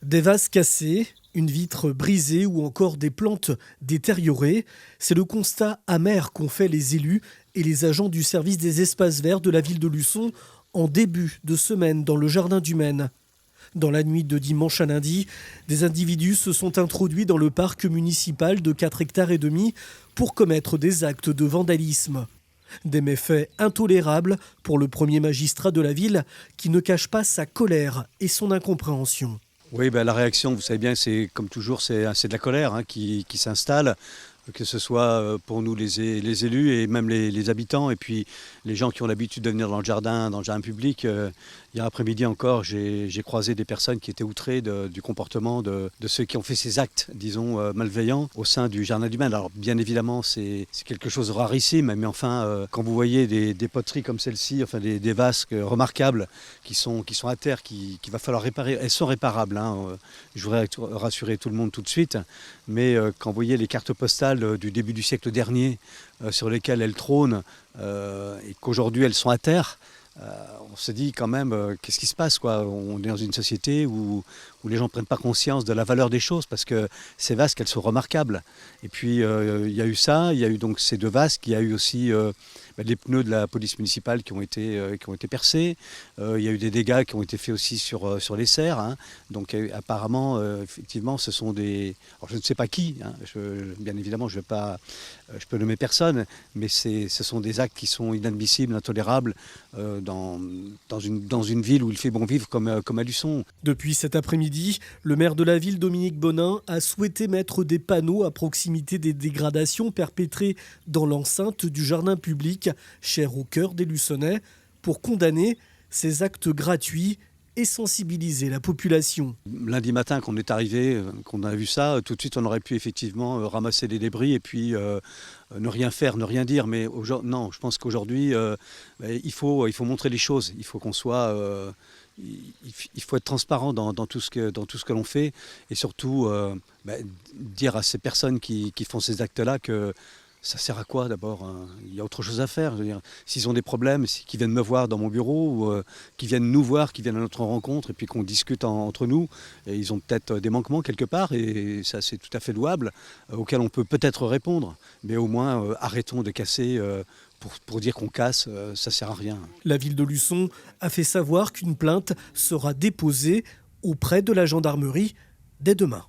Des vases cassés, une vitre brisée ou encore des plantes détériorées, c'est le constat amer qu'ont fait les élus et les agents du service des espaces verts de la ville de Luçon en début de semaine dans le jardin du Maine. Dans la nuit de dimanche à lundi, des individus se sont introduits dans le parc municipal de 4 hectares et demi pour commettre des actes de vandalisme. Des méfaits intolérables pour le premier magistrat de la ville qui ne cache pas sa colère et son incompréhension. Oui, la réaction, vous savez bien, c'est comme toujours, c'est de la colère qui s'installe, que ce soit pour nous les élus et même les habitants, et puis les gens qui ont l'habitude de venir dans le jardin public. Hier après-midi encore, j'ai croisé des personnes qui étaient outrées du comportement de ceux qui ont fait ces actes, disons, malveillants au sein du jardin du Maine. Alors bien évidemment, c'est quelque chose de rarissime, mais enfin, quand vous voyez des poteries comme celle-ci, enfin des vases remarquables qui sont à terre, qu'il va falloir réparer, elles sont réparables, hein. Je voudrais rassurer tout le monde tout de suite, mais quand vous voyez les cartes postales du début du siècle dernier sur lesquelles elles trônent et qu'aujourd'hui elles sont à terre, on se dit quand même, qu'est-ce qui se passe, quoi. On est dans une société où les gens ne prennent pas conscience de la valeur des choses, parce que ces vases, qu'elles sont remarquables. Et puis il y a eu ça, il y a eu donc ces deux vases, il y a eu aussi les pneus de la police municipale qui ont été percés. Il y a eu des dégâts qui ont été faits aussi sur les serres, hein. Donc apparemment, effectivement, ce sont des... Alors je ne sais pas qui, hein. Bien évidemment, je peux nommer personne, mais ce sont des actes qui sont inadmissibles, intolérables dans une ville où il fait bon vivre comme à Luçon. Depuis cet après-midi, le maire de la ville, Dominique Bonin, a souhaité mettre des panneaux à proximité des dégradations perpétrées dans l'enceinte du jardin public, cher au cœur des Luçonnais, pour condamner ces actes gratuits et sensibiliser la population. Lundi matin, quand on est arrivé, qu'on a vu ça, tout de suite on aurait pu effectivement ramasser les débris et puis ne rien faire, ne rien dire. Mais non, je pense qu'aujourd'hui, il faut montrer les choses. Il faut qu'on soit... il faut être transparent dans tout ce que l'on fait, et surtout dire à ces personnes qui font ces actes-là que ça sert à quoi d'abord, hein. Il y a autre chose à faire. Je veux dire, s'ils ont des problèmes, qu'ils viennent me voir dans mon bureau, ou qu'ils viennent nous voir, qu'ils viennent à notre rencontre, et puis qu'on discute entre nous. Et ils ont peut-être des manquements quelque part, et ça c'est tout à fait louable, auxquels on peut peut-être répondre. Mais au moins arrêtons de casser. Pour dire qu'on casse, ça sert à rien. La ville de Luçon a fait savoir qu'une plainte sera déposée auprès de la gendarmerie dès demain.